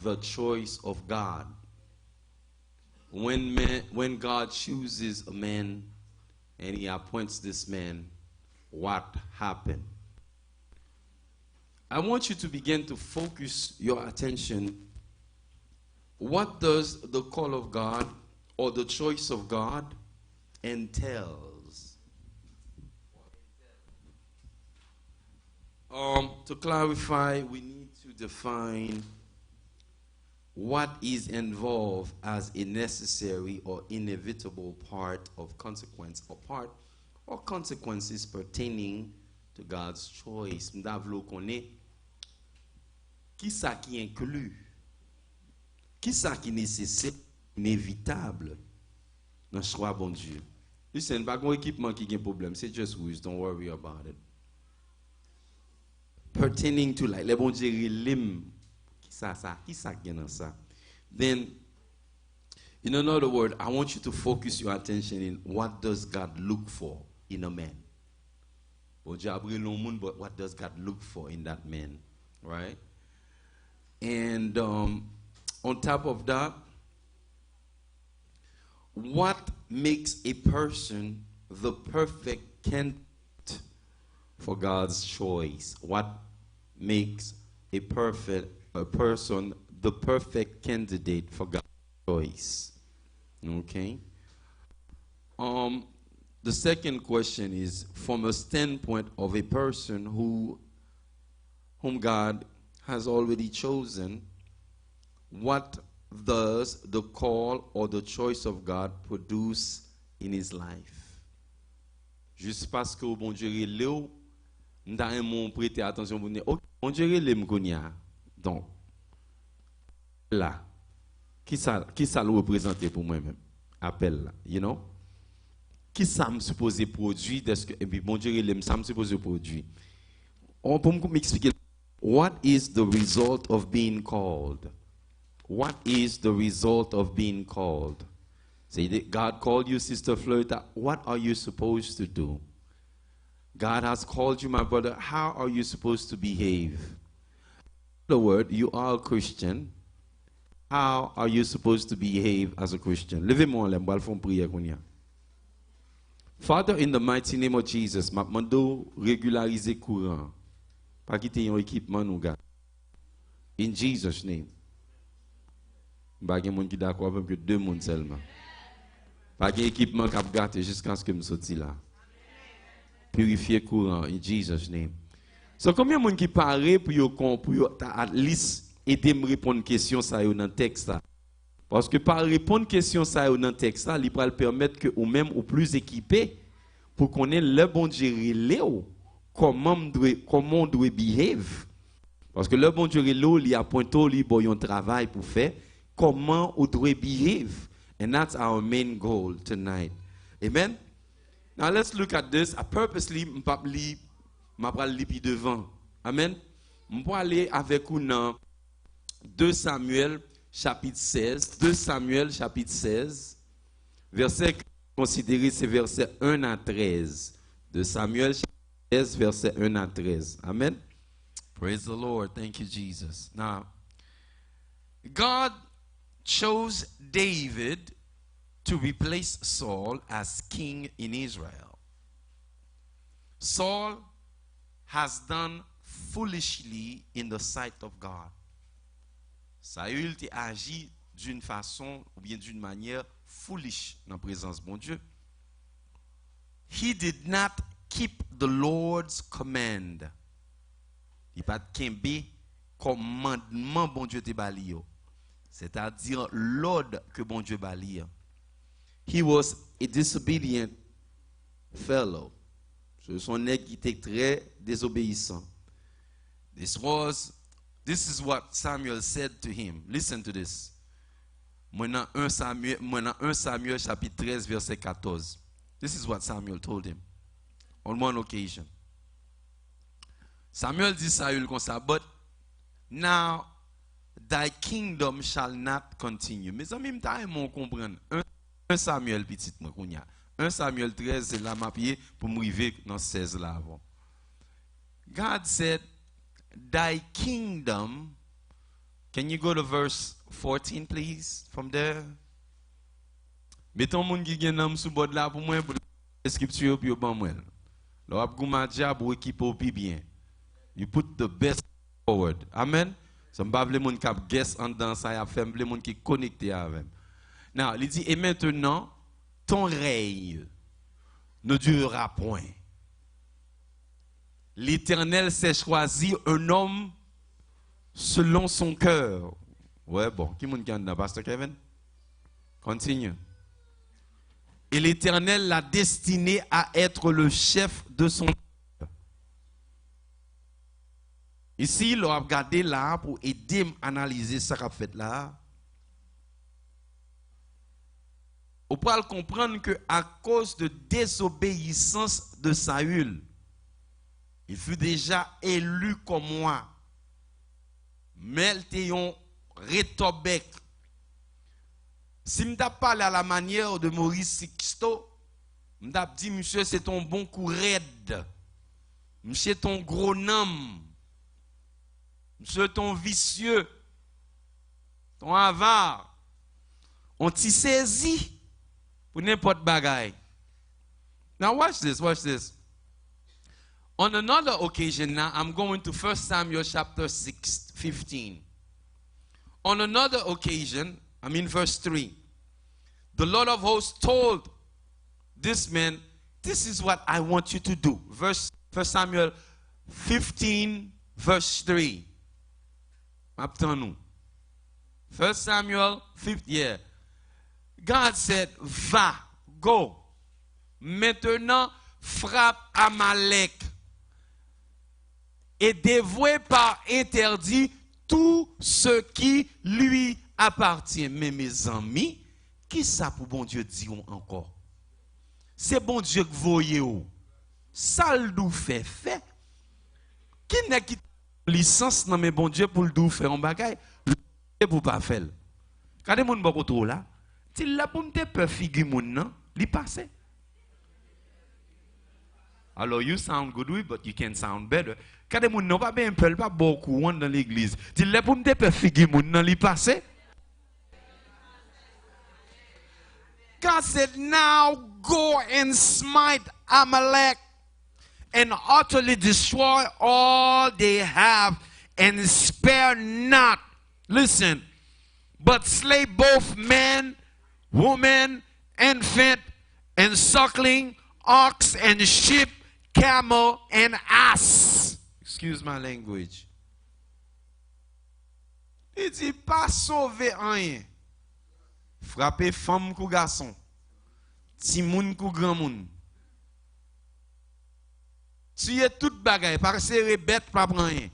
the choice of God. When God chooses a man and he appoints this man, what happened? I want you to begin to focus your attention. What does the call of God or the choice of God entails? To clarify, we need to define what is involved as a necessary or inevitable part of consequence or consequences pertaining to God's choice. M'da vlo konnen qui ça qui inclut, qui ça qui nécessaire, inévitable dans choix bon Dieu. Listen, pas un équipement qui a un problème, c'est just wish, don't worry about it. Pertaining to like, les bon Dieu lim, qui ça qui dans ça. Then, in another word, I want you to focus your attention in what does God look for in a man. But what does God look for in that man, right? And on top of that, what makes a person the perfect candidate for God's choice? What makes a person the perfect candidate for God's choice? Okay. The second question is from a standpoint of a person whom God has already chosen, what does the call or the choice of God produce in his life? Juste parce que bon Dieu relève, nous avons prêté attention pour dire, ok, bon Dieu relève m'konya. Donc, là, qui ça le représente pour moi-même? Appel là, you know? Qui ça me supposé produire? Et puis bon Dieu relève, ça me supposé produire. On peut m'expliquer. What is the result of being called? What is the result of being called? Say that God called you, Sister Florida. What are you supposed to do? God has called you, my brother. How are you supposed to behave? In other words, you are a Christian. How are you supposed to behave as a Christian? Levez-moi les bras, font prière qu'on y a. Father, in the mighty name of Jesus, m'a mando régulariser courant. Pas quitter un équipement nous gars. In Jesus name. Pas de monde qui d'accord avec que deux monde seulement. Pas d'équipement qui a gâté jusqu'à ce que me sorti là. Purifier courant in Jesus name. So combien de monde qui parle pour at least aider me répondre question ça dans le texte là. Parce que par répondre question ça dans le texte là, il va permettre que ou même ou plus équipé pour connaître le bon Dieu relève comment on doit behave. Parce que le bon Dieu relève il a pointé il a un travail pour faire comment on doit behave. And that's our main goal tonight. Amen. Now let's look at this. I purposely m'apprends lipi devant. Amen. M'po aller avec nous dans 2 Samuel chapitre 16. 2 Samuel chapitre 16. Verset considéré c'est verset 1 à 13. 2 Samuel chapitre 16 verset 1 à 13. Amen. Praise the Lord. Thank you Jesus. Now God chose David to replace Saul as king in Israel. Saul has done foolishly in the sight of God. Saül a agi d'une façon ou bien d'une manière foolish dans la présence de bon Dieu. He did not keep the Lord's command. Il pas kembe commandement bon Dieu te bali yo. C'est-à-dire l'ordre que bon Dieu bali. He was a disobedient fellow. Ce sont nèg qui était très désobéissant. This is what Samuel said to him. Listen to this. Maintenant 1 Samuel chapitre 13 verset 14. This is what Samuel told him on one occasion. Samuel dit Saül comme ça, but now thy kingdom shall not continue. Mes amis, m'ta comprendre. 1 Samuel petit moi kounya. 1 Samuel 13 c'est là m'a pied pour m'arriver dans 16 là avant. God said thy kingdom Can you go to verse 14, please, from there? Mettons moun qui gen nam sous bord là pour moi pour scripture puis ban moi. Lo ap goumadja pour équiper pi bien. You put the best forward. Amen. Ça m'pa vle moun k'ap guess en dans ça y a fait vle moun qui connecté avec. Now, il dit et maintenant ton règne ne durera point. L'Éternel s'est choisi un homme selon son cœur. Ouais, bon, qui moun qui Pasteur Kevin? Continue. Et l'Éternel l'a destiné à être le chef de son peuple. Ici, il a regardé là pour aider à analyser ce qu'a fait là. On peut comprendre que à cause de désobéissance de Saül, il fut déjà élu comme moi. Mais il était un rétobek. Si je parle à la manière de Maurice Sixto, je dis, monsieur, c'est ton bon coup raide. Monsieur, ton gros nom. Monsieur, ton vicieux. Ton avare. On t'y saisit pour n'importe bagaille. Now watch this, watch this. On another occasion now, I'm going to 1 Samuel chapter 15. On another occasion, verse 3. The Lord of hosts told this man, this is what I want you to do. 1 Samuel 15, verse 3. 1 Samuel 15, yeah. God said, va, go. Maintenant, frappe Amalek. Et dévoué par interdit tout ce qui lui appartient. Mais mes amis, qui ça pour bon Dieu dit encore? C'est bon Dieu que vous voyez. Ça le dou fait. Qui n'a qui licence dans mes bon Dieu pour le dou faire un bagay? Pour pas faire. Quand les gens sont là, il là pour me peur figure moun nan, li passe. Alors you sound good oui, but you can sound better. Quand les gens n'ont pas bien peur, pas beaucoup dans l'église. Il là pour me peur figure moun nan, li passe. God said, now go and smite Amalek and utterly destroy all they have and spare not. Listen, but slay both men, woman, infant, and suckling, ox and sheep, camel and ass. Excuse my language. Il dit pas sauver rien. Frapper femme ou garçon. Ti moun ou grand moun. Tuer toute bagaille, par serrer bête pas rien.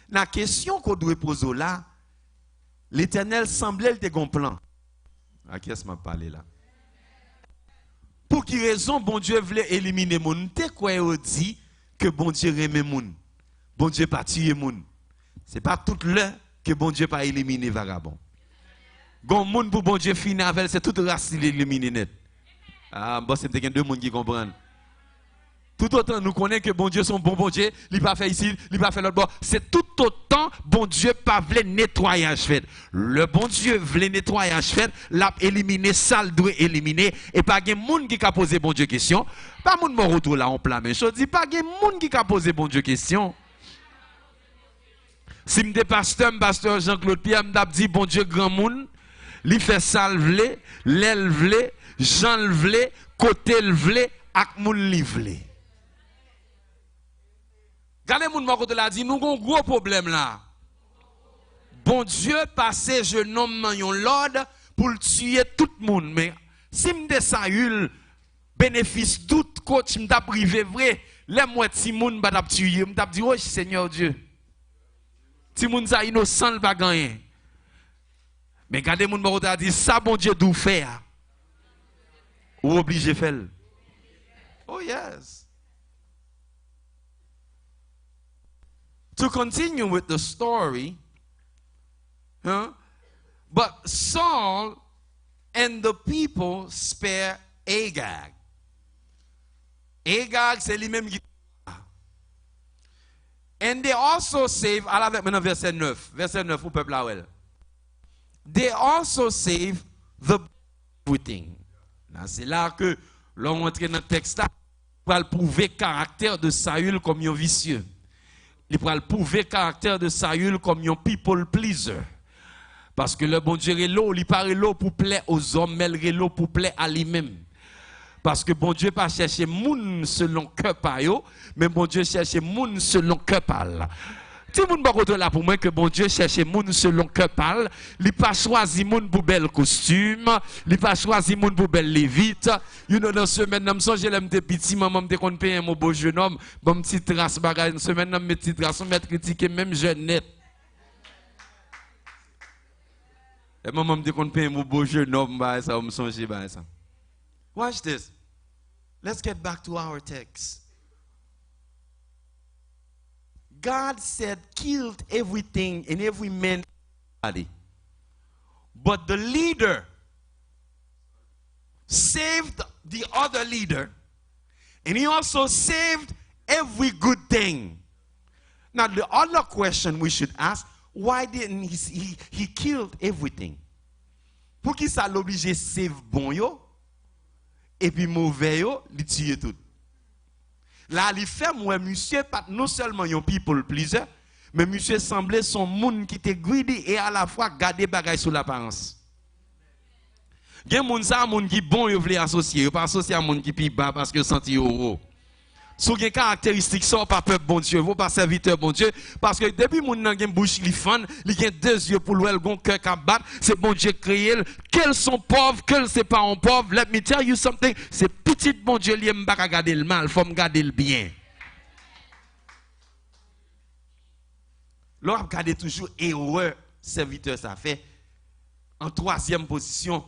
La question qu'on doit poser là, l'Éternel semblait le gon plan. À qui est-ce que m'a parlé là? Pour quelle raison bon Dieu voulait éliminer moun? T'es quoi il dit que bon Dieu aime moun? Bon Dieu pas tuer moun. C'est pas toute l'heure que bon Dieu pas éliminer vagabond. Gon moun pour bon Dieu finir avec c'est toute race éliminer net. Ah bon c'est deux monde qui comprennent. Tout autant nous connaissons que bon Dieu son bon Dieu, il pas fait ici, il pas fait l'autre bord. C'est tout autant bon Dieu pas voulait nettoyage fait. Le bon Dieu voulait nettoyage fait, l'a éliminé ça le doit éliminer et pas gen monde qui a posé bon Dieu question. Pas monde mon retour là en plein mais je dis pas gen monde qui a posé bon Dieu question. Si m'de pasteur Jean-Claude Pierre m'd'a dit bon Dieu grand monde, li fait ça le vle, l'el vle, Jean le vle, côté le vle ak moun li vle. Regardez moun m'a côté là dit nous avons un gros problème là. Bon Dieu passé jeune homme dans yon l'ordre pour le tuer tout le monde mais si m'de Saül bénéfice doute coach m't'a privé vrai, les moi ti moun ba t'a tuer, m't'a dit oh Seigneur Dieu. Ti moun sa innocent pas gagner. Mais regardez moun m'a côté dit ça bon Dieu dou faire. Ou obligé faire. Oh yes. To continue with the story, but Saul and the people spare Agag. Agag, c'est lui-même qui. And they also save, à la verset 9, au peuple là, they also save the everything. C'est là que l'on rentre dans le texte là, pour prouver le caractère de Saül comme un vicieux. Il va prouver le caractère de Saül comme un people pleaser. Parce que le bon Dieu est là, il parle là pour plaire aux hommes, mais il est là pour plaire à lui-même. Parce que bon Dieu pas chercher moun selon que pa yo, mais bon Dieu cherche moun selon que parle. Tout le monde va côté là pour moi que bon Dieu cherche moun selon que parle, il pas choisi moun pour bel costume, il pas choisi moun pour belle lévite. You know dans semaine nam songe l'aime de petit maman me kon payer mon beau jeune homme, bon petit trace bagage une semaine nam mes petits traces on mettre critiquer même jeune net. Et maman me kon payer mon beau jeune homme ba ça me songe ba ça. Watch this. Let's get back to our text. God said, killed everything and every man body. But the leader saved the other leader, and he also saved every good thing. Now, the other question we should ask, why didn't he killed everything? Pour qui ça l'oblige save bon yo? Et puis mauvais yo, li tue tout. Là, il fait moi monsieur pas non seulement un people pleaser, mais monsieur semblait son monde qui était greedy et à la fois garder bagaille sur l'apparence. Gen moun sa moun qui bon yo vle associer, yo pas associer à moun qui pi bas parce que senti yo. Sou gen caractéristique ça pas peuple bon Dieu, vous pas serviteur bon Dieu parce que depuis moun nan gen bouche li fan, li gen deux yeux pour l'ouel gon cœur ka bat, c'est bon Dieu créé, qu'elles sont pauvres, qu'elles c'est pas en pauvre. Let me tell you something, c'est petit bon Dieu li m'pa ka garder le mal, faut me garder le bien. L'on regarde toujours erreur serviteur ça fait en troisième position.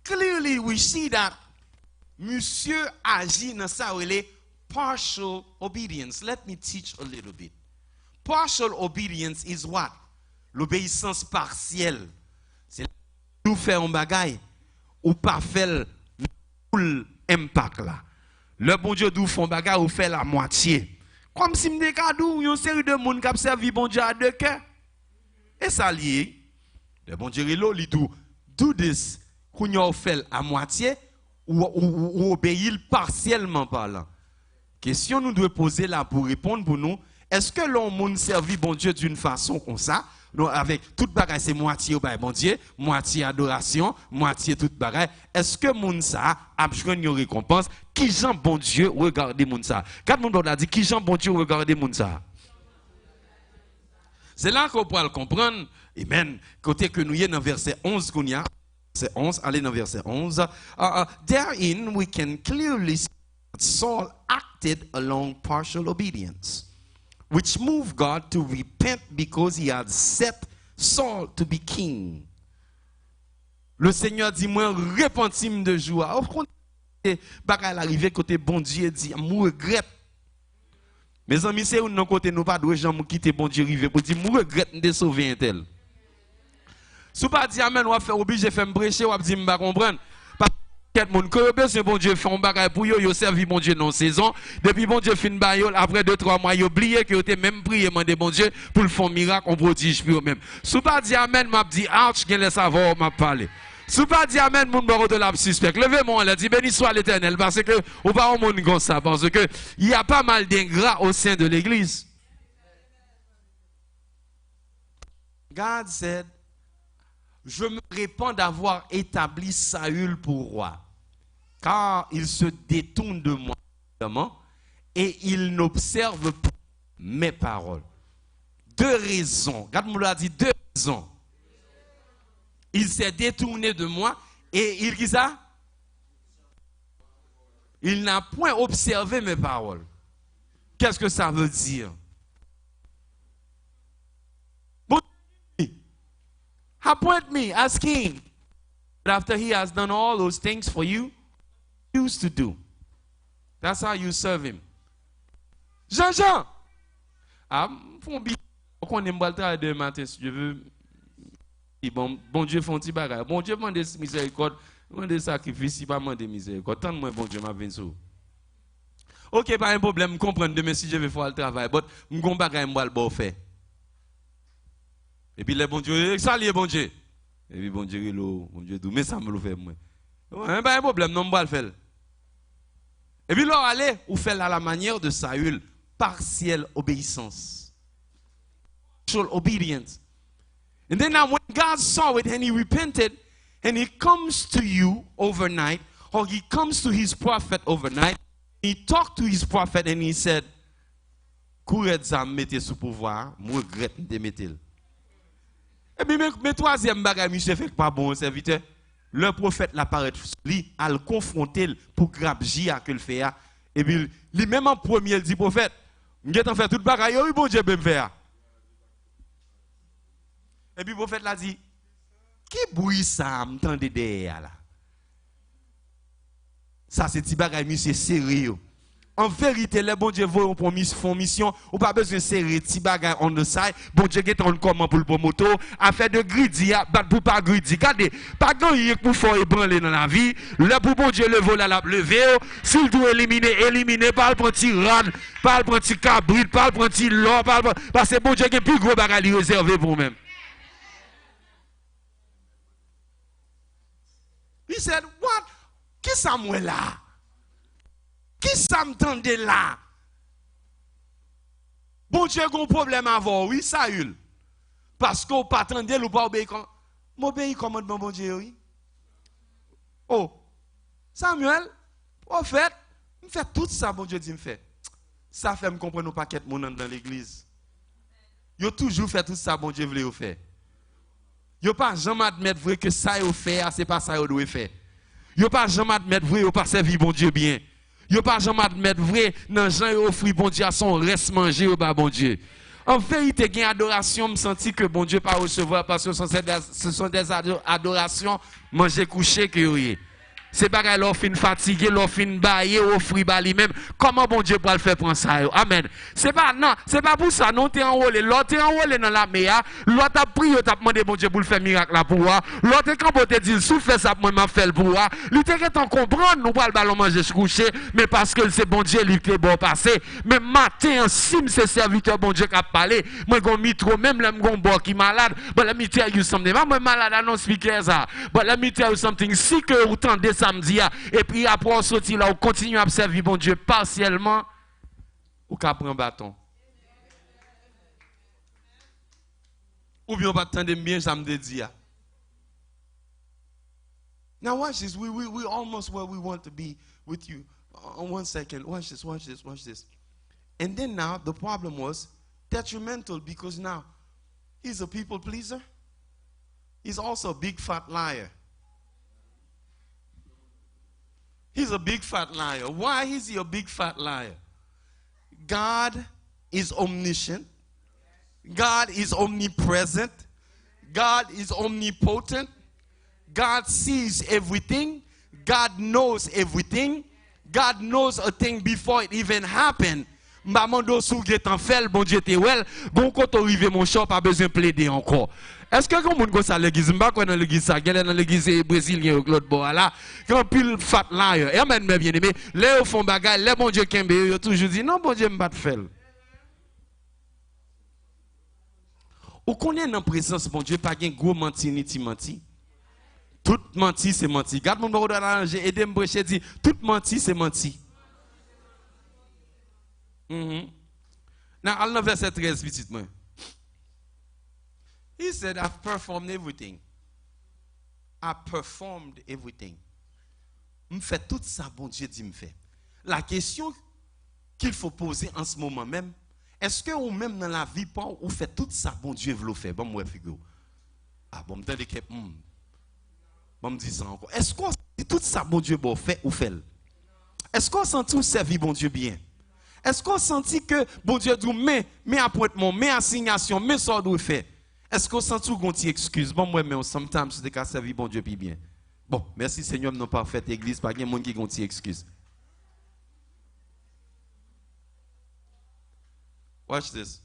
Clearly we see that Monsieur agit dans ça partial obedience. Let me teach a little bit. Partial obedience is what? L'obéissance partielle. C'est tout faire un bagay ou pas faire full impact là. Le bon Dieu d'où font bagay ou fait la moitié. Comme si m'de kadou une série de monde qui a servi bon Dieu à deux cœurs. Et ça lié. Le bon Dieu est là, il dit do this qu'on a fait à moitié. Ou obéir partiellement par là. Question nous devons poser là pour répondre pour nous. Est-ce que l'on moun servi bon Dieu d'une façon comme ça? Non, avec toute bagaille c'est moitié au bon Dieu, moitié adoration, moitié toute bagaille. Est-ce que moun ça a joué une récompense? Qui Jean bon Dieu regardez moun ça? Quand moun a dit qui Jean bon Dieu regardez moun ça? C'est là qu'on peut le comprendre. Amen. Côté que nous y est dans verset 11 qu'on y a. Verset 11, allez dans verset 11. Therein we can clearly see that Saul acted along partial obedience, which moved God to repent because he had set Saul to be king. Le Seigneur dit, moi, repentim de joie. Au contraire, bagay l'arrivée côté bon Dieu dit, moi regrette. Mes amis, c'est où non côté nous pas de gens quitter bon Dieu river pour dire, moi regrette de sauver un tel. Si vous ne dites amen, vous faire obligé de faire prêcher, vous dites pas comprendre. Parce que quelqu'un qui besoin bon Dieu fait un bagage pour yo servi bon Dieu non saison. Depuis bon Dieu fin ba yo après 2-3 mois, yo oublié que vous même prié demander bon Dieu pour le faire miracle, on prodige pour eux même. Si vous ne dites amen, m'a dit ouch, gen le savoir m'a parlé. Si vous ne dites amen, moun baro de la suspect. Levez-moi, elle dit béni soit l'Éternel parce que ou pas au monde comme ça parce que il y a pas mal d'ingrats au sein de l'église. God said, je me répands d'avoir établi Saül pour roi, car il se détourne de moi et il n'observe pas mes paroles. Deux raisons. Regarde-moi, dit deux raisons. Il s'est détourné de moi et il dit ça? Il n'a point observé mes paroles. Qu'est-ce que ça veut dire? Appoint me as king. But after he has done all those things for you, choose to do. That's how you serve him. Jean-Jean! On aime pas le travail de matin si je veux. Bon Dieu font petit bagage. Bon Dieu demande miséricorde, demande sacrifice, il pas demander miséricorde. Tant moi bon Dieu m'a venu sur. OK, pas un problème, comprendre demain si je vais faire le travail, mais mon bagage moi le bon faire. Et puis les bon Dieu, ça lié bon Dieu. Et puis bon Dieu, dit, mais ça me le fait moi. Pas un problème, non, pas le faire. Et puis là, allez, ou fait à la manière de Saül, partielle obéissance. Partial obedience. And then now when God saw it and he repented, and he comes to you overnight, or he comes to his prophet overnight, he talked to his prophet and he said, Kouret ça mettez sous pouvoir, moi regrette de mettre. Et puis mais troisième bagage monsieur fait pas bon serviteur. Le prophète l'apparaît lui à le confronter pour grabji à que le fait et puis lui même en premier il dit prophète, m'gè t'en fait toute bagage, oui bon Dieu peut me faire. Et puis le prophète l'a dit, qui bruit ça m'tendez derrière là? Ça c'est petit bagage monsieur sérieux. En vérité, les bon Dieu vont font mission, ou pas besoin de serrer petit bagage on the side. Bon Dieu qui est comment pour le promoteur, affaire de greedy, pour pas greedy. Regardez, pas gagner pour faire ébranler dans la vie. Là pour bon Dieu le vol à la lever, s'il doit éliminer, pas le petit rad, pas le petit cabrit, pas le petit l'or, parce que bon Dieu qui est plus gros bagage réservé pour vous-même. He said, what? Qui ça moi là? Qui ça m'tendait là? Bon Dieu a un problème avant, oui, Saül. Parce qu'on pas attendait ou pas obéir comme. M'obéir commandement bon Dieu, oui. Oh, Samuel, au fait, me fait tout ça, bon Dieu dit me fait. Ça fait me comprendre nos paquets de monde dans l'église. Yo toujours fait tout ça, bon Dieu voulait faire. Yo pas jamais admettre vrai que ça yo fait, c'est pas ça yo doit faire. Yo pas jamais admettre vrai yo pas servi bon Dieu bien. Yo pas jamais admettre vrai dans Jean offrir bon Dieu à son reste manger au bas bon Dieu. En vérité, gain adoration, me senti que bon Dieu pas recevoir parce que ce sont des adorations manger coucher que yo. C'est pas l'on fin fatigué, l'on fin bailler, offrir bali même. Comment bon Dieu peut le faire pour ça? Amen. C'est pas non, c'est pas pour ça. Non, t'es enrôlé, l'autre t'es enrôlé dans la mer, l'autre a prié, t'as demandé bon Dieu pour le faire miracle là pour moi. L'autre quand bon te dit souffle ça moi m'a fait le pour moi. Lui t'es qu'en comprendre, nous pas le ballon manger se coucher, mais parce que c'est bon Dieu lui qui est bon passé. Mais matin sim c'est serviteur bon Dieu qui a parlé. Moi gon mitro même là gon bon qui malade. But let me tell you something. Moi malade I don't speak ça. But let me tell you something. Si que vous tendez samedi et puis après on sortit là on continue à servir bon Dieu partiellement ou qu'à prendre bâton ou bien on va attendre bien ça me dit. Now watch this, we almost where we want to be with you. On 1 second, watch this. And then now the problem was detrimental because now he's a people pleaser. He's also a big fat liar. He's a big fat liar. Why is he a big fat liar? God is omniscient. God is omnipresent. God is omnipotent. God sees everything. God knows everything. God knows a thing before it even happened. Mamando sou get en fait, bon Dieu te wel, bon quand arrive mon chat pas besoin plaider encore. Est-ce que comme monde comme ça l'église m'pas quoi dans l'église ça, gèle dans l'église brésilien ou l'autre bord là, quand pile fat là, et amen mes bien-aimés, les au fond bagaille, les bon Dieu kembe yo toujours dit non bon Dieu m'pas te faire. Ou connaît dans présence bon Dieu pas gen gros menti ni ti menti. Tout menti c'est menti. Garde mon bord arranger aider me prêcher dit tout menti c'est menti. Now, I'll know verset 13, petit moi. He said, I've performed everything. I performed everything. Je fais tout ça, bon Dieu dit me fait. La question qu'il faut poser en ce moment même, est-ce que ou même dans la vie, ou fait tout ça, bon Dieu veut le faire? Bon, moi, figure. Ah, bon, me donne que, bon, me dit ça encore. Est-ce qu'on sent tout ça, bon Dieu, bon, fait ou fait? Est-ce qu'on sent tout servir, bon Dieu, bien? Est-ce qu'on sentit que bon Dieu dit mais appointement, mais assignation, mais ça doit faire? Est-ce qu'on sentit qu'on t'y excuse? Bon moi mais sometimes c'est qu'à servir bon Dieu puis bien. Bon, merci Seigneur, nous pas fait église, pas de monde qui t'y excuse. Watch this.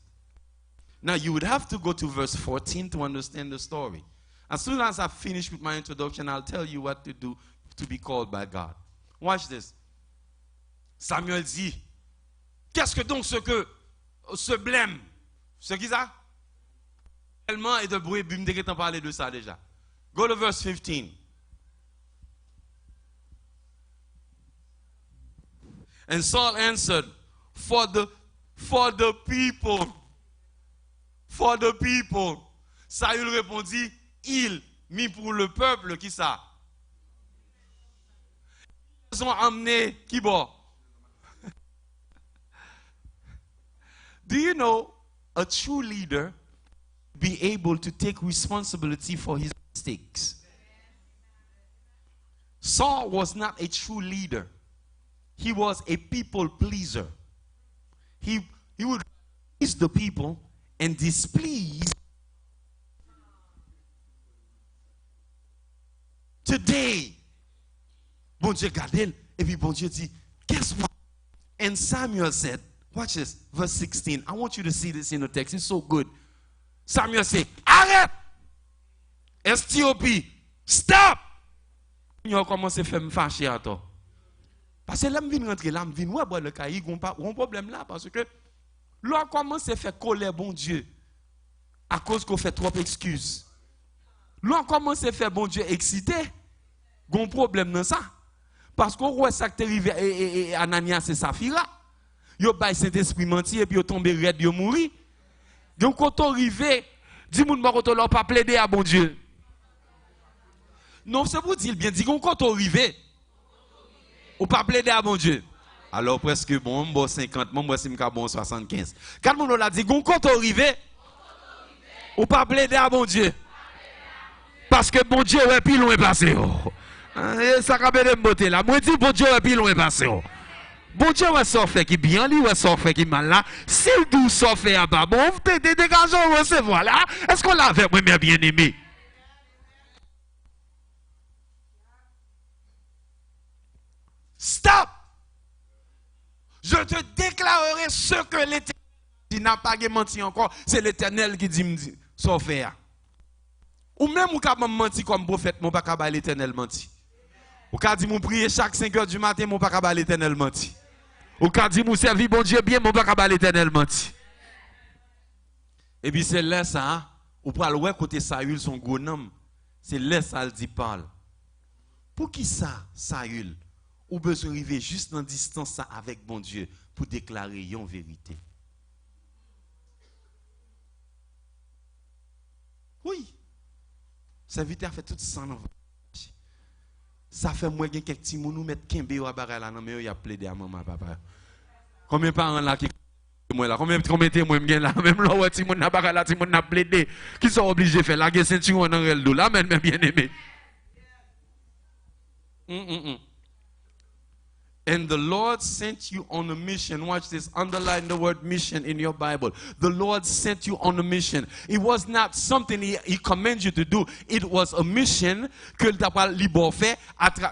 Now you would have to go to verse 14 to understand the story. As soon as I finish with my introduction, I'll tell you what to do to be called by God. Watch this. Samuel dit, qu'est-ce que donc ce blême? Ce qui ça? Tellement et de bruit, bim, dès que t'en parlais de ça déjà. Go to verse 15. And Saul answered, for the people. Saül répondit, il, mis pour le peuple, qui ça? Ils ont amené, qui bon? Do you know a true leader be able to take responsibility for his mistakes? Saul was not a true leader. He was a people pleaser. He would please the people and displease. Today, bon Dieu garde, et puis bon Dieu dit, guess what? And Samuel said, watch this, verse 16. I want you to see this in the text. It's so good. Samuel said, arrête! Ethiopie, stop! Ils ont commencé à faire me fâcher à toi. Parce que là, je viens rentrer là, je viens voir le cas, il y a un problème là, parce que là, on commence à faire colère, bon Dieu, à cause qu'on fait trop d'excuses. Là, on commence à faire, bon Dieu, excité, il y a un problème dans ça. Parce qu'on voit ça qui est arrivé et Ananias et Saphira. Ils ont baillé Saint-Esprit menti et puis ils ont tombé raide, ils ont mouru. Donc, quand on arrive, dis-moi, quand on n'a pas plaidé à bon Dieu. Non, c'est pour dire bien, dis-moi, quand on arrive, ou pas plaider à bon Dieu. Alors presque bon, bon 50, moi c'est bon 75. Quand mon l'a dit, quand on arrive, ou pas plaider à bon Dieu. Parce que bon Dieu est plus loin passé. Ça va me botter là. Moi dis bon Dieu est plus loin passé. Bon Dieu est ça fait qui bien, lui est ça fait qui mal là. Si tout ça fait à bas, bon, dégageons recevoir là. Est-ce qu'on l'a avec moi bien aimé? Stop! Je te déclarerai ce que l'Éternel n'a pas menti encore. C'est l'Éternel qui dit, ça fait. Ou même ou ka menti comme prophète, mon pas ka l'Éternel menti. Ou ka dit mon prier chaque 5 heures du matin, mon pas ka l'Éternel menti. Ou ka dit mon servir bon Dieu bien, mon pas ka l'Éternel menti. Et puis c'est là ça, ou pral ouais côté Saül son gros nom. C'est là ça le dit parle. Pour qui ça, Saül? Ou besoin arriver juste dans distance avec bon Dieu pour déclarer une vérité. Oui. Serviteur fait tout ça dans ça fait moi quelques petits moun nous mettre kembe ou bagarre là non mais il a plaidé à maman papa. Combien de parents là qui moi là combien témoins me là même là ouais ti moun na bagarre là ti moun na plaidé qui sont obligés faire la ceinture dans le dos là même bien aimé. And the Lord sent you on a mission. Watch this. Underline the word mission in your Bible. The Lord sent you on a mission. It was not something he commands you to do. It was a mission que le t'a libre fait.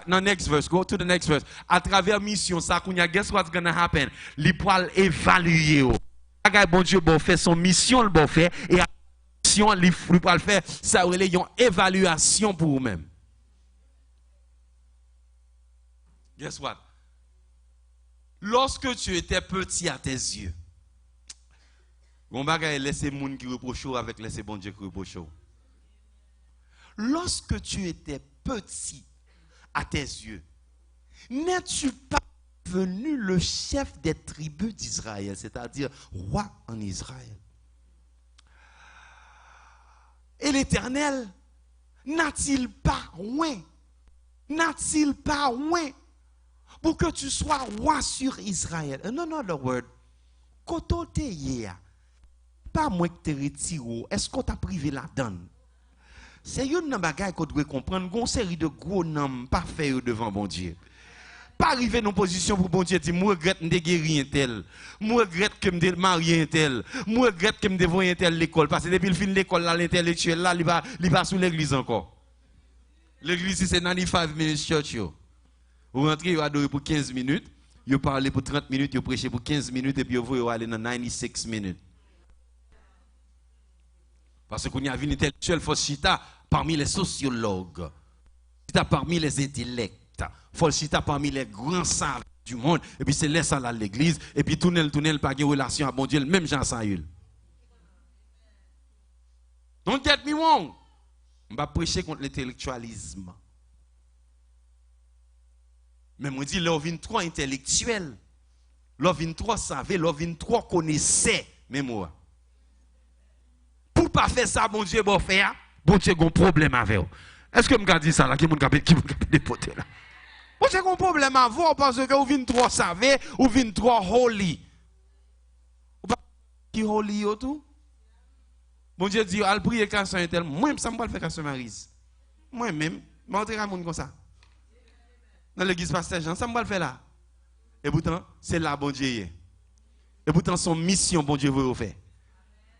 Dans next verse. Go to the next verse. À travers mission, ça, guess what's going to happen? Libre évaluer. Bon Dieu, bon fait son mission, le bon fait. Et à mission, libre faire. Ça, il y a une évaluation pour vous-même. Guess what? Lorsque tu étais petit à tes yeux, on va laisser les gens qui reprochent avec laisser bon Dieu qui reproche. Lorsque tu étais petit à tes yeux, n'es-tu pas devenu le chef des tribus d'Israël, c'est-à-dire roi en Israël? Et l'Éternel n'a-t-il pas loin? N'a-t-il pas loin? Pour que tu sois roi sur Israël. Non, the word. Quand tu es hier, pas moi que tu retiré, est-ce qu'on t'a privé la donne? C'est une bagaille qu'on doit comprendre. Une série de gros noms pas fait devant bon Dieu. Pas arriver dans une position pour bon Dieu dire, moi regrette de guérir un tel. Moi regrette que me marier un tel. Moi regrette que me dévoyer un tel l'école. Parce que depuis le fin de l'école, l'intellectuel là, il va sous l'église encore. L'église, c'est 95 minutes church. Vous rentrez, vous adorez pour 15 minutes, vous parlez pour 30 minutes, vous prêchez pour 15 minutes et puis vous allez dans 96 minutes. Parce qu'on y a une intellectuelle Foschita parmi les sociologues, parmi les intellects, Foschita parmi les grands sages du monde, et puis c'est là ça l'église, et puis tunnel, pas de relation à bon Dieu, même Jean Saül. Don't get me wrong. On va prêcher contre l'intellectualisme. Mais moi dis l'on vient trop intellectuel. L'on vient trop savait, l'on vient trop connaissait même moi. Pour pas faire ça bon Dieu bon faire, bon Dieu a un problème avec vous. Est-ce que me dit ça là qui mon dépoter là? Bon Dieu a un problème avec vous parce que vous vient trop savait, ou vient trop holy. Ou pas qui holy tout? Bon Dieu dit al prier quand un tel, moi ça me pas le faire quand Marise. Moi même, montrer à monde comme ça. Dans l'église pasteur Jean, ça me va le faire là. Et pourtant, c'est là bon Dieu. Et pourtant, son mission, bon Dieu veut faire.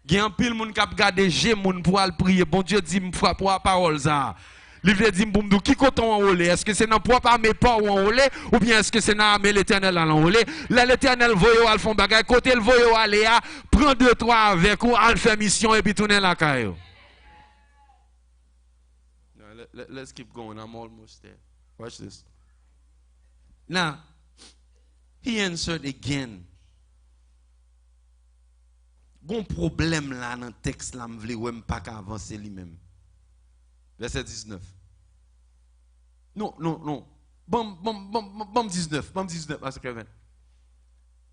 Il y a un pile moun k'ap gade j'ai moun pour aller prier. Bon Dieu dit m'fra pour la parole ça. Il veut dire m'bou qui coton en olé. Est-ce que c'est dans propre armée pas ou en olé ou bien est-ce que c'est dans armée l'Éternel en olé? Là l'Éternel voyo al font bagay côté le voyo aller à prend 2 3 avec ou al faire mission et puis tourner la caillou. Let's keep going. I'm almost there. Watch this. Now, he answered again. Gon problème là dans le texte là, m'vle ou pas avancer lui-même. Verset 19. Non. Bon 19, parce que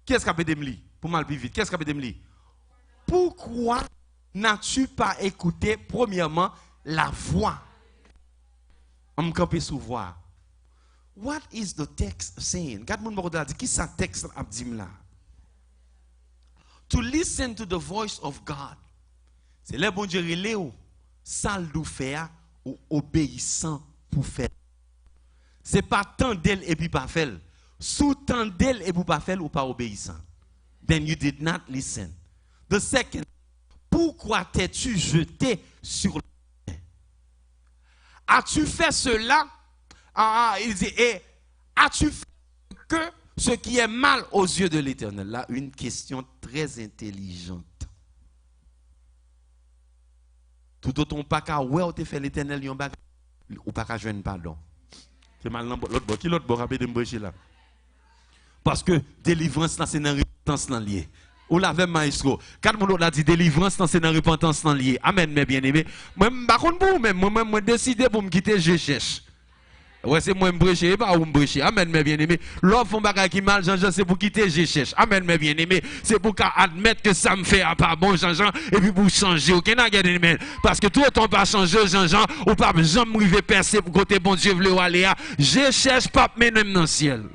qu'est-ce qu'a pété m'li pour mal plus vite? Qu'est-ce qu'a pété m'li? Pourquoi n'as-tu pas écouté premièrement la voix? On me camper sous voix. What is the text saying? God moun bako dit, qui sa texte a dit là? To listen to the voice of God. C'est le bon Dieu relé ou sal dou faire ou obéissant pour faire. C'est pas tant d'elle et puis pas faire. Sous tant d'elle et puis pas faire ou pas obéissant. Then you did not listen. The second, pourquoi t'es-tu jeté sur le terre? As-tu fait cela? Il dit, et as-tu fait que ce qui est mal aux yeux de l'Éternel? Là, une question très intelligente. Tout autant pas qu'à ouais, on te fait l'Éternel, ou pas qu'à joindre pardon. C'est mal l'autre bord. Qui l'autre bord rapide de me brancher là? Parce que délivrance, c'est dans repentance lié. Ou l'avez maestro. Quand mon autre a dit délivrance, c'est dans repentance lié. Amen, mes bien-aimés. Moi, par contre, pour vous-même, moi, décidé pour me quitter, je cherche. Ouais, c'est moi me pas ou me brécher. Amen, mes bien-aimés. L'homme font bagay qui mal, Jean-Jean, c'est pour quitter, je cherche. Amen, mes bien-aimés. C'est pour admettre que ça me fait pas bon, Jean-Jean, et puis pour changer. Ok, n'a gardé mais parce que tout autant pas changer, Jean-Jean, ou pas jamais m'river percer pour côté bon Dieu vle aller à. Je cherche pas même dans le ciel.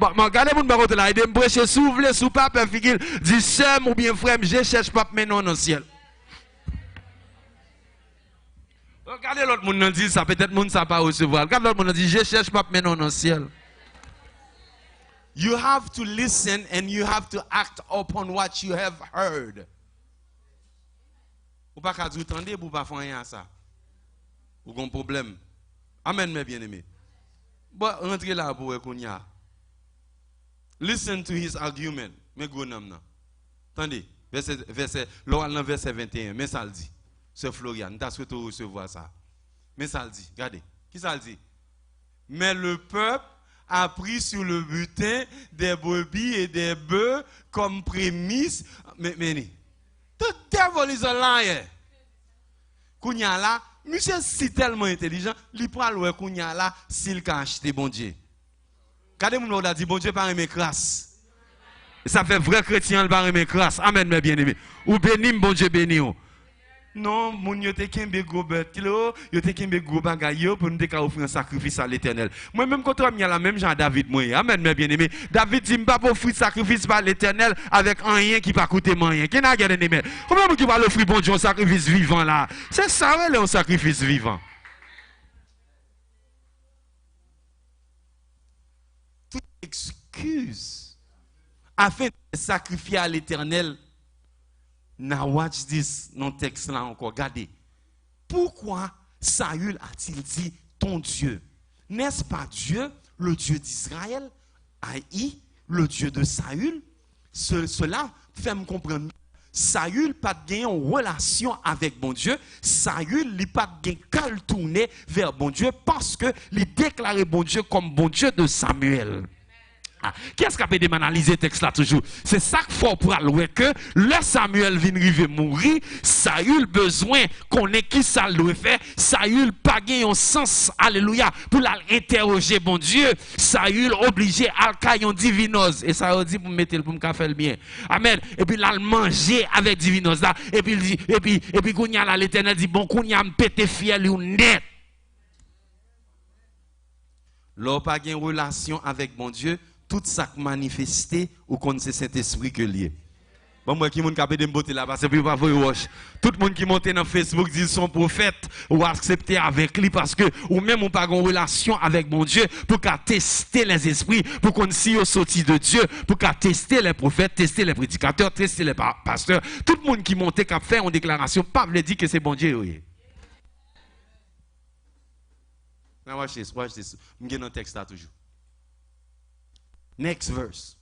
Bon, regardez mon barote là, il me brécher s'ouvre sous pape figure, dit sœur ou bien frère, je cherche pas même dans le ciel. Regardez l'autre monde dit ça, peut-être monde ça pas recevoir. Regardez l'autre monde dit je cherche pas maintenant dans le ciel. You have to listen and you have to act upon what you have heard. Ou pas qu'à dire attendez pour pas faire rien ça. Ou un problème. Amen mes bien-aimés. Bon rentrez là pour qu'on y a. Listen to his argument. Mais go nam. Attendez, verset 21, mais ça le dit. Ce Florian, tu as souhaité recevoir ça. Mais ça le dit, regardez. Qui ça le dit? Mais le peuple a pris sur le butin des brebis et des bœufs comme prémisse. Mais, tout devil is a liar. Kounya là, monsieur si tellement intelligent, il prend le kounya là s'il a acheté bon Dieu. Regardez mon a dit bon Dieu par aimer crasse. Ça fait vrai chrétien par aimer crasse. Amen mes bien-aimés. Ou béni bon Dieu béni. Non, moun yo te kembe gros bête yo te kembe gros bagay yo pour nous te offrir un sacrifice à l'Éternel. Moi même quand on a la même Jean David moi. Amen mes bien-aimés. David dit pas pour offrir sacrifice par l'Éternel avec un rien qui pas coûter rien. Qui n'a gardé aimé. Comment qui va l'offrir bon Dieu un sacrifice vivant là? C'est ça ouais, un sacrifice vivant. Toute excuse afin de sacrifier à l'Éternel. Now watch this, non texte là encore. Regardez. Pourquoi Saül a-t-il dit ton Dieu? N'est-ce pas Dieu, le Dieu d'Israël, haï le Dieu de Saül? Cela fait me comprendre. Saül pas de relation avec bon Dieu. Saül n'a pas de qu'à tourner vers bon Dieu parce que il déclarait bon Dieu comme bon Dieu de Samuel. Qu'est-ce qu'a peut analyser texte là toujours? C'est ça qu'il faut pour allouer que le Samuel vient rive mourir, Saül besoin qu'on ait qui ça doit faire, Saül pas gagné un sens, alléluia, pour l'interroger bon Dieu, Saül obligé à caillon divinose et ça dit pour mettre pour me faire le bien. Amen. Et puis là manger avec divinose là et puis il dit et puis qu'on y a là l'Éternel dit bon qu'on y a me pété fiel ou net. L'on pas gain relation avec bon Dieu, tout ça manifesté ou qu'on c'est Saint-Esprit que lié. Bon, moi qui moun capé de me botter là parce que puis pas wash. Tout le monde qui monte dans Facebook dit son prophète ou accepter avec lui parce que ou même on pas en relation avec mon Dieu pour qu'à tester les esprits, pour qu'on s'y au sorti de Dieu, pour qu'à tester les prophètes, tester les prédicateurs, tester les pasteurs. Tout le monde qui monte qui a fait une déclaration, pas veut dire que c'est bon Dieu. Oui. Now watch this. Je vais dans le texte là toujours. Next verse.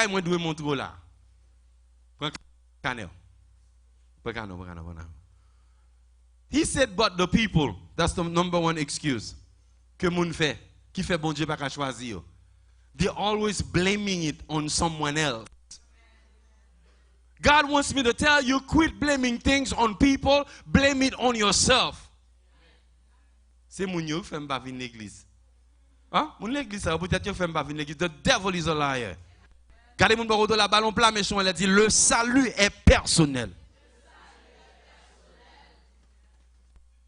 Moi dois montrer là. Prends canal. He said, but the people, that's the number one excuse que moun fait, qui fait bon Dieu pas qu'à choisir. They're always blaming it on someone else. God wants me to tell you, quit blaming things on people, blame it on yourself. C'est moun yo fait pas venir l'église. Hein? Moun l'église ça peut-être yo fait pas venir l'église. The devil is a liar. Regardez mon baro de la ballon plat méchant, elle a dit le salut est personnel.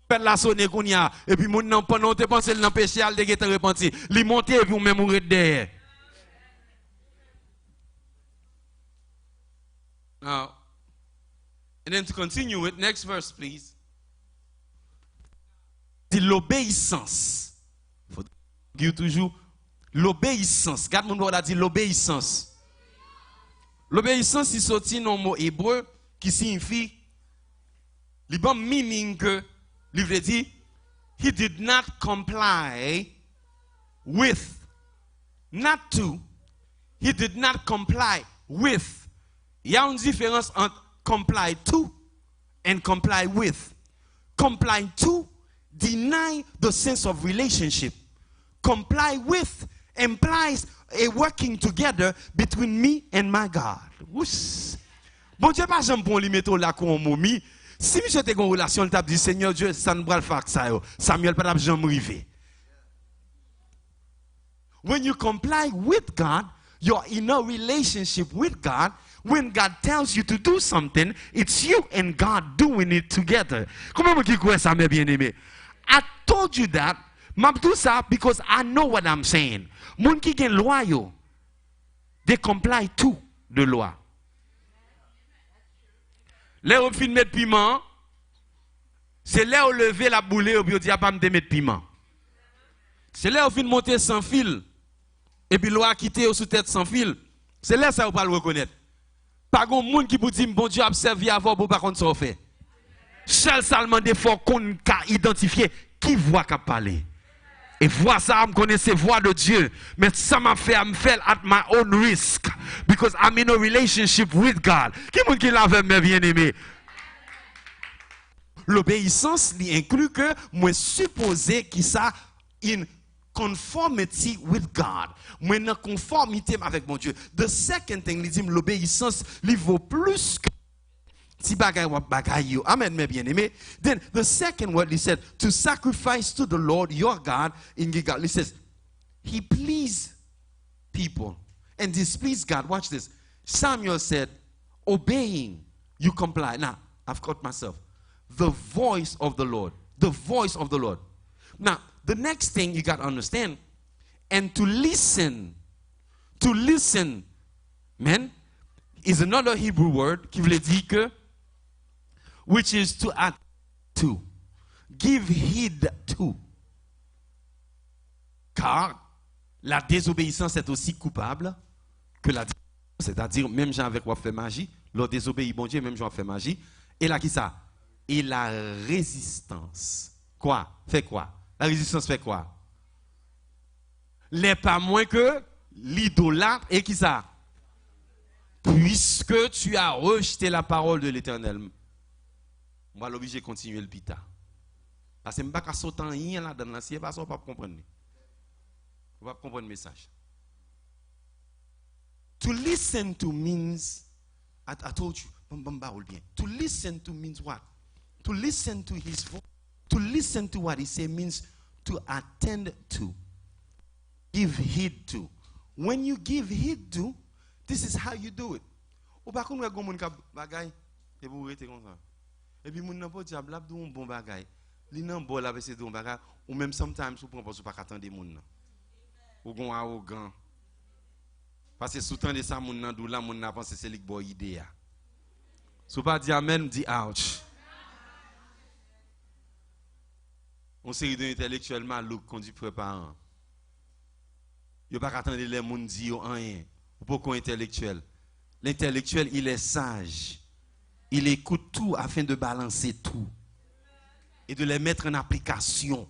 Pète la sonne qu'on y a et puis moun nan pendant te penser dans péché al de te repentir. Li monter et puis ou même mourir derrière. Now, and then to continue with next verse please. C'est l'obéissance. Faut dire toujours l'obéissance. Regarde mon baro a dit l'obéissance. L'obéissance, il sorti dans le mot hébreu qui signifie, le bon meaning que, il veut dire, he did not comply with, not to, he did not comply with. Il y a une différence entre comply to and comply with. Comply to deny the sense of relationship. Comply with implies a working together between me and my God. Ouss. Bon Dieu, pas jamais pour lui mettre là comme momie. Si monsieur était en relation, il t'a dit Seigneur Dieu, ça ne va pas faire ça. Samuel pas jamais arrivé. When you comply with God, you're in a relationship with God. When God tells you to do something, it's you and God doing it together. Comment vous dites ça, mes bien-aimés? I told you that. M'a tout ça because I know what I'm saying. Moun qui gen loi yo, they comply to de loi. Là on fin mettre piment, c'est là on lever la boule et on dit pas me mettre piment. C'est là on fin monter sans fil et puis loi quitter sous tête sans fil. C'est là ça on pas le reconnaître. Pas gon moun qui vous dit bon Dieu a servi avant pour pas contre ça fait. Seul seulement des fois qu'on ka identifier qui voit qu'a parler. Et voix ça, je connais ces voix de Dieu. Mais ça m'a fait, me faire at my own risk. Because I'm in a relationship with God. Qui est-ce qui l'avait bien aimé? L'obéissance inclut que moi supposé qu'il ça in conformity with God. Moi en conformité avec mon Dieu. The second thing, il dit l'obéissance, il vaut plus que si bagay wa bagay yo. Amen, mes bien-aimés. Then the second word he said, to sacrifice to the Lord your God in Gilgal. He says, he pleased people and displeased God. Watch this. Samuel said, obeying, you comply. Now, I've caught myself. The voice of the Lord. The voice of the Lord. Now, the next thing you got to understand, and to listen, man, is another Hebrew word qui veut dire que which is to add to. Give heed to. Car la désobéissance est aussi coupable que la désobéissance. C'est-à-dire, même gens avec quoi fait magie, leur désobéit, bon Dieu, même gens fait magie. Et là, qui ça? Et la résistance. Quoi? Fait quoi? La résistance fait quoi? Les pas moins que l'idolâtre et qui ça? Puisque tu as rejeté la parole de l'Éternel. On va l'obliger de continuer le pita. Parce que je ne vais pas sauter rien là-dedans, si pas ça, on ne peut pas comprendre. Vous ne comprenez pas le message. To listen to means, I told you, to listen to means what? To listen to his voice. To listen to what he says means to attend to. Give heed to. When you give heed to, this is how you do it. Ou pas qu'on va gon moun ka bagay et vous rester comme ça. Et puis moun nan pas diable l'a un bon bagay. Li nan bon la c'est un bagay ou même sometimes ou prend pas pas attendre moun nan. Ou gon arrogant. Parce que sous-temps de ça moun nan dou la moun nan pense c'est lik bo idée. Sou pas di amen, di ouch. On série d'intellectuels malouk qu'on dit préparant. Yo pas attendre les moun di yo rien. Ou pourquoi intellectuel? L'intellectuel, il est sage. Il écoute tout afin de balancer tout. Et de les mettre en application.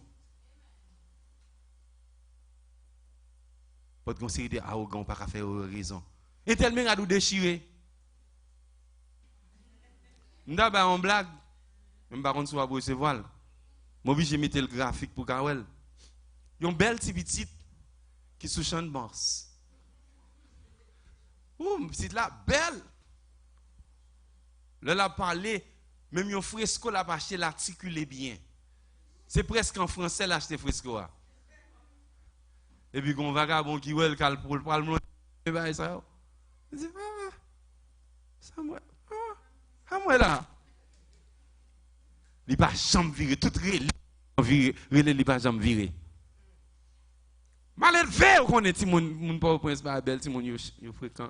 Pas de conseiller de arrogant, pas qu'à faire raison. Et tellement à nous déchirer. M'da ba en blague. Même par contre, soit pour se voile. M'oblige mettre le graphique pour Kawel. Yon belle petite qui sous champ de mars. C'est là belle. Là, la parler, même yon fresco la pas acheté l'articulé bien. C'est presque en français l'acheter fresco. Et puis qu'on vagabond qui ouais le pour le parlement ça. Je dis ça moi. Moi là. Il pas jamais viré tout relé il pas jamais viré. Mal élevé qu'on est mon pauvre prince pas belle ti mon yo fréquent.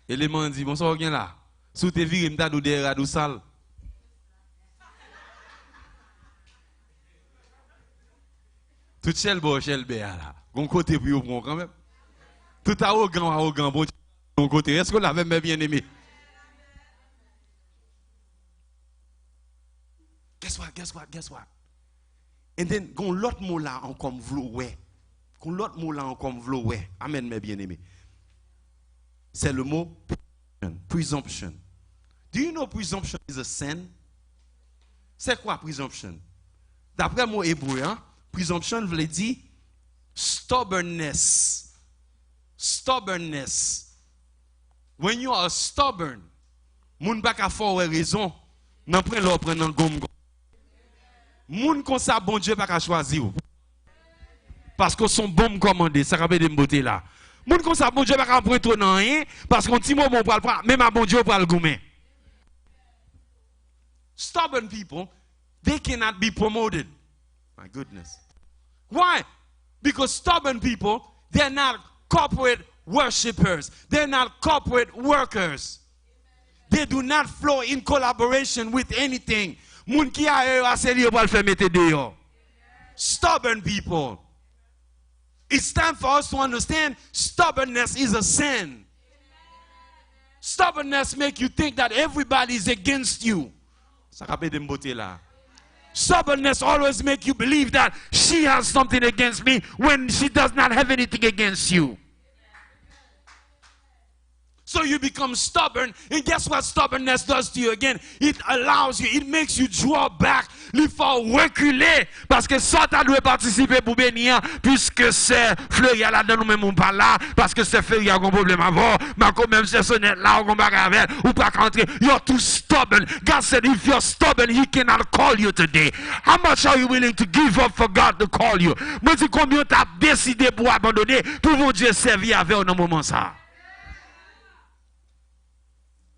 Élément dit bonsoir bien là. Sous te viré m'ta dou derrière dou sale. Tout chel bo chel bé là. Gon côté pour yo prend quand même. Tout arrogant bon ton côté. Est-ce qu'on l'a même bien aimé? Guess what? And then gon l'autre mot là en comme vlo ouais. Gon l'autre mot là en comme vlo ouais. Amen mes bien-aimés. C'est le mot presumption. Do you know presumption is a sin? C'est quoi presumption? D'après le mot hébreu, hein, presumption veut dire stubbornness. Stubbornness. When you are stubborn, moun pa ka fò raison, nan pren l'or pren nan gom. Moun kon sa bon Dieu pa ka choisir. Parce que son bon commandé, ça rappelle de beauté là. Moun kon sa bon Dieu pa ka prendre nan rien parce qu'on ti moment pour prendre même à bon Dieu pour le goumen. Stubborn people, they cannot be promoted. My goodness. Why? Because stubborn people, they're not corporate worshipers. They're not corporate workers. They do not flow in collaboration with anything. Moun ki a aseli yo pral fè mette deyo. Stubborn people. It's time for us to understand stubbornness is a sin. Stubbornness make you think that everybody is against you. Stubbornness always make you believe that she has something against me when she does not have anything against you. So you become stubborn, and guess what stubbornness does to you again? It allows you, it makes you draw back. Il faut reculer, parce que ça tu dois participer pour bénir, puisque c'est Fleury là dans nous même on pas là, parce que c'est Fleury a un problème avant, mais quand même c'est sonnette là on va avec, ou pas rentrer. You're too stubborn. God said if you're stubborn, He cannot call you today. How much are you willing to give up for God to call you? Moi dis combien tu as décidé pour abandonner pour mon Dieu servir avec au moment ça.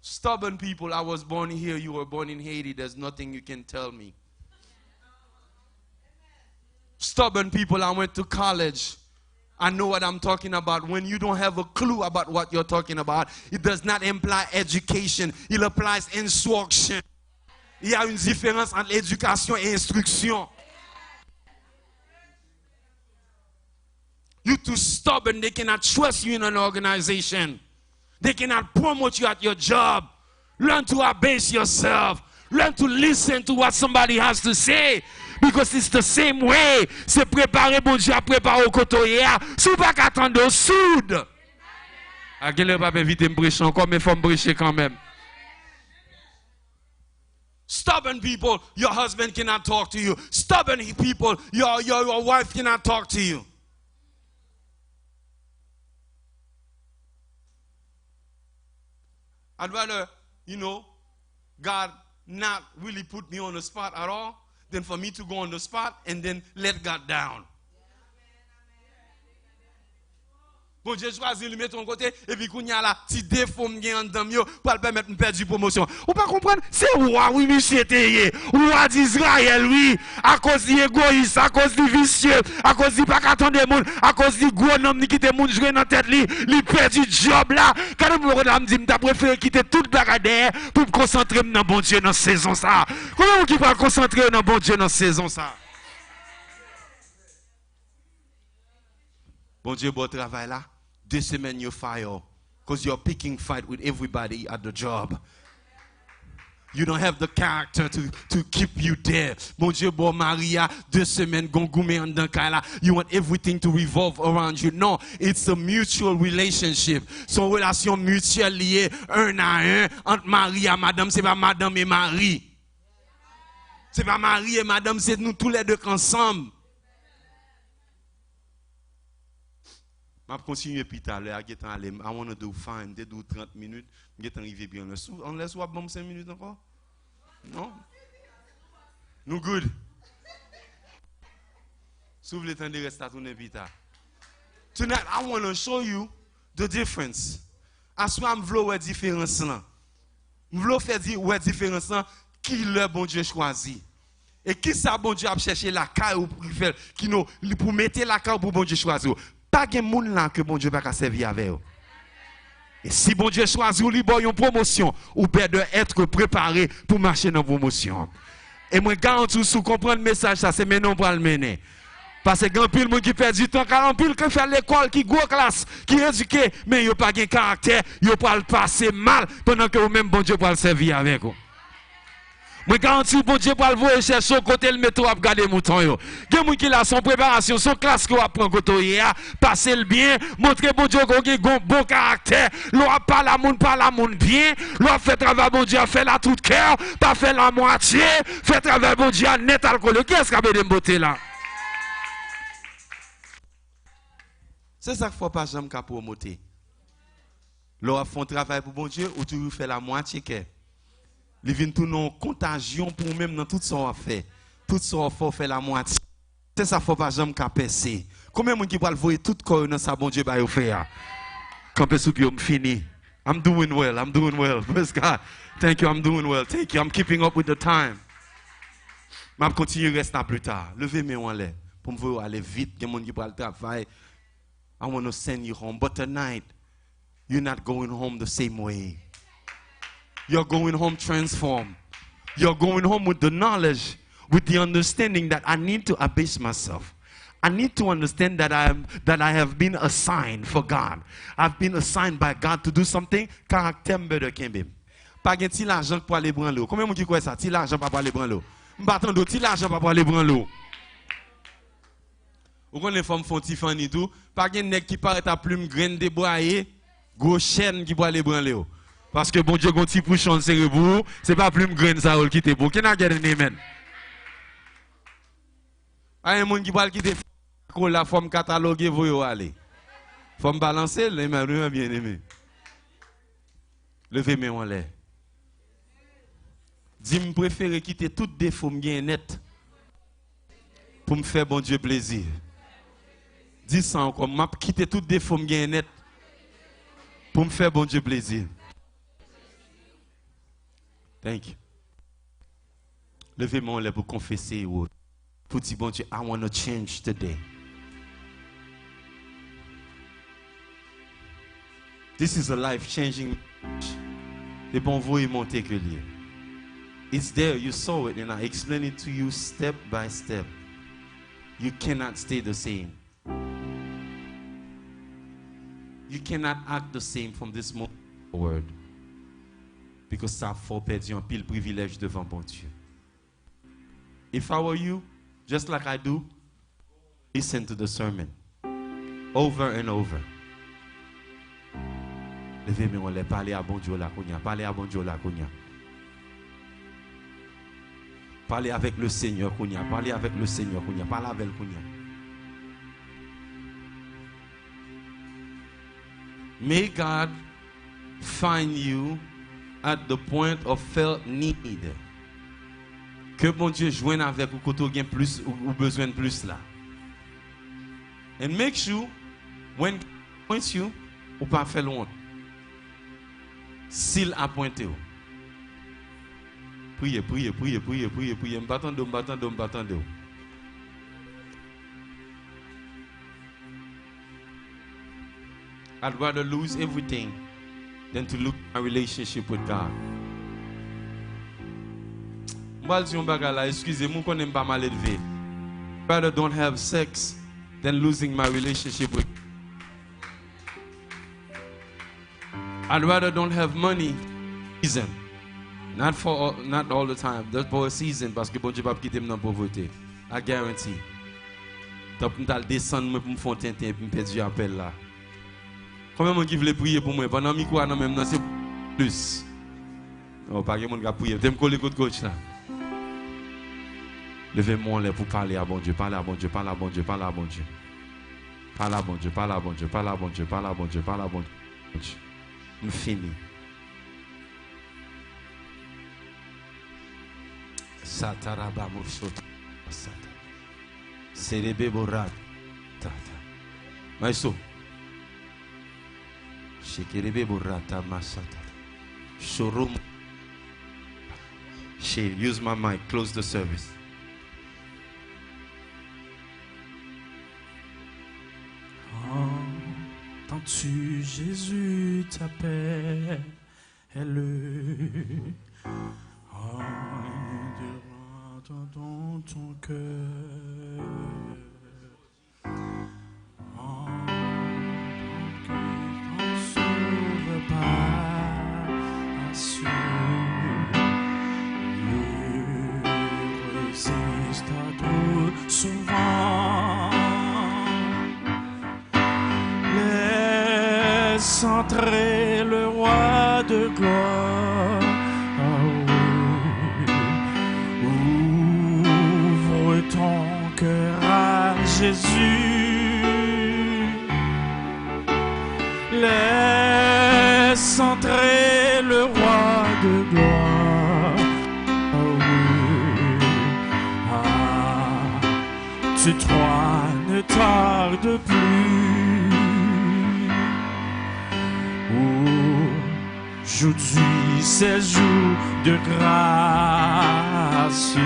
Stubborn people, I was born here, you were born in Haiti, there's nothing you can tell me. Stubborn people, I went to college. I know what I'm talking about. When you don't have a clue about what you're talking about, it does not imply education, it applies instruction. Il y a une différence entre éducation et instruction. You're too stubborn, they cannot trust you in an organization. They cannot promote you at your job. Learn to abase yourself. Learn to listen to what somebody has to say. Because it's the same way. C'est préparer bon Dieu à préparer au côté. Si vous pas attendre au soude. À quel heure pas inviter me prêcher encore, mais faut me prêcher quand même. Stubborn people, your husband cannot talk to you. Stubborn people, your wife cannot talk to you. I'd rather, God not really put me on the spot at all than for me to go on the spot and then let God down. Bon Dieu choisi de mettre ton côté et puis qu'on y a là petit défaut m'gain dans mieux pour le permettre de perdre du promotion. Ou pas comprendre, c'est roi oui monsieur Teye, roi d'Israël oui, à cause de égoïste, à cause de vicieux, à cause de pas attendre monde, à cause de gros homme qui te monde jouer dans tête li perdu job là. Quand me là me dit m'ta préféré quitter toute bagarre pour me concentrer dans bon Dieu dans saison ça. Comment qui va concentrer dans bon Dieu dans saison ça? Bon Dieu, bon travail là. 2 semaines you fire. Because you're picking fight with everybody at the job. You don't have the character to keep you there. Bon Dieu, bon Maria, 2 semaines, gongoumé en dankala. You want everything to revolve around you. No, it's a mutual relationship. Son relation mutuelle liée, un à un, entre Maria, madame, c'est pas madame et Marie. C'est pas Marie et madame, c'est nous tous les deux ensemble. Je vais continuer plus tard. I want to do fine. They do 30 minutes. Je vais arriver bien. On laisse 5 minutes encore? Non? Nous good. S'ouvre le temps de rester à tourner plus tard. Tonight, I want to show you the difference. As moi, je veux voir la différence là. Je veux faire la différence là. Qui le bon Dieu choisit? Et qui ça bon Dieu a cherché la caille pour mettre la caille pour bon Dieu choisir? Pas de monde là que bon Dieu va servir avec eux. Et si bon Dieu choisit ou libre une promotion, ou bien de être préparé pour marcher dans la promotion. Et moi garantis sous comprendre le message ça c'est maintenant pour le mener. Parce que grand pile monde qui perd du temps, car pile qui fait l'école, qui gros classe, qui éduqué, mais il pas de caractère, il pas le passer mal pendant que vous même bon Dieu pour le servir avec vous. Moi garantis bon Dieu pour le voir chercher côté le métro à garder mouton yo. Gen moun qui la son préparation, son classe qu'on apprend côté ya, passer le bien, montrer bon Dieu qu'on a bon caractère, l'on parle à moun bien, l'on fait travail bon Dieu fait la tout cœur, pas fait la moitié, fait travail bon Dieu net alcool. Qui est-ce qui a besoin de beauté là? C'est ça qu'il faut pas jamais promoter. L'on fait un travail pour bon Dieu ou tu fais la moitié que il vient tout non contagion pour même dans tout son affaire. Tout son faut faire la moitié. C'est ça faut pas jamais percer. Combien de monde qui va le voir tout corps dans sa bon Dieu va faire. Quand sous pied me fini. I'm doing well. Praise God. Thank you, I'm doing well. Thank you. I'm keeping up with the time. Je continue rester plus tard. Levez mes mains en l'air pour me voir aller vite. Il y a des gens qui va le travail. I want to send you home, but tonight you're not going home the same way. You're going home transformed. You're going home with the knowledge, with the understanding that I need to abase myself. I need to understand that I have been assigned for God. I've been assigned by God to do something. Caractère better can be. Pas de ti l'argent pour aller prendre l'eau. Combien de gens qui croient ça? Ti l'argent pour aller prendre l'eau. M'attends de ti l'argent pour aller prendre l'eau. Ou quand les femmes font Tiffany tout, pas de nèg qui paraît à plume graine déboyée, gros chaîne qui pour aller prendre l'eau. Parce que bon Dieu, quand tu pouches en cérébro, c'est pas plus graine ça qui te beau. Qui n'a gagné amen? Il y a un monde qui parle qui te la forme cataloguée, vous aller. Forme balancer, les mains bien aimé. Levez mes mains en l'air. Dis-moi préférer quitter tout défaut bien net pour me faire bon Dieu plaisir. Dis ça encore, m'a quitter tout défaut bien net pour me faire bon Dieu plaisir. Thank you. Levez-moi là pour confesser. Pour dire, bon Dieu, I want to change today. This is a life-changing message. C'est bon, vous et monter que lire. It's there, you saw it, and I explained it to you step by step. You cannot stay the same. You cannot act the same from this moment forward. Because ça faut perdre un pile privilège devant bon Dieu. If I were you, just like I do, listen to the sermon over and over. Levez-moi les parler à bon Dieu là, parler à bon Dieu là, parler avec le Seigneur, parler avec le Seigneur, parler avec le Seigneur. May God find you at the point of felt need. Que bon Dieu joigne avec ou quand gain plus ou besoin de plus là. And make sure when he points you ou pas faire loin. S'il a pointé ou. Priez. M'battande. I'd rather lose everything than to lose my relationship with God. Excusez-moi, qu'on n'aime pas mal élevé. I'd rather don't have sex than losing my relationship with God. I'd rather don't have money season. Not all the time. Just for a season parce que bon Dieu pas quitter dans la pauvreté. I guarantee. T'as pas descendre pour me faire tintin pour me perdre du appel là. Combien de gens qui veulent prier pour moi pendant micro non même non c'est plus. Oh pas quelqu'un qui a prié. Tu me coller côté coach là. Levez-moi là pour parler à bon Dieu, parler à bon Dieu. Je finis. Sataraba mushot sata. Serebe borat tata. Maestro. Shekerebe borata masata. Showroom. Use my mic. Close the service. Entends-tu Jésus t'appelle? Dans ton cœur, que t'en sauve pas à ceux résiste à trop souvent. Laisse entrer le roi de gloire. Ton cœur à Jésus, laisse entrer le roi de gloire. Tu toi ne tarde plus. Aujourd'hui c'est jour de grâce.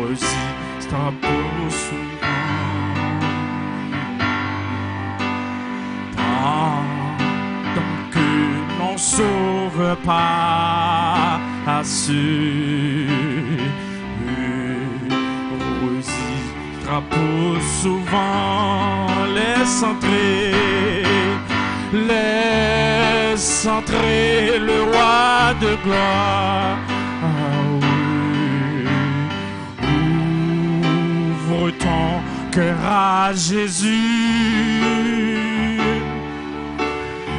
Résiste pour souvent. Tant que l'on sauve pas à ceux résistera pour souvent. Laisse entrer le roi de gloire. Ouvre ton cœur à Jésus.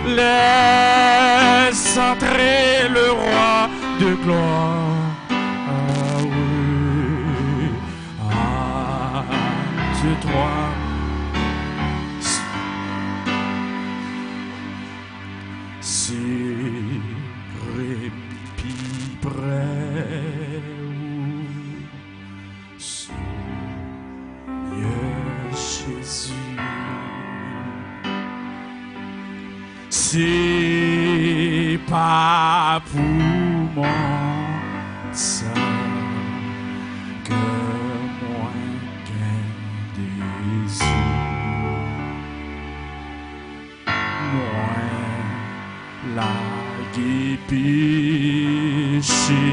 Laisse entrer le roi de gloire. C'est toi. C'est répit près. Jésus, c'est pas pour moi ça que moi qu'un désir, moi la péché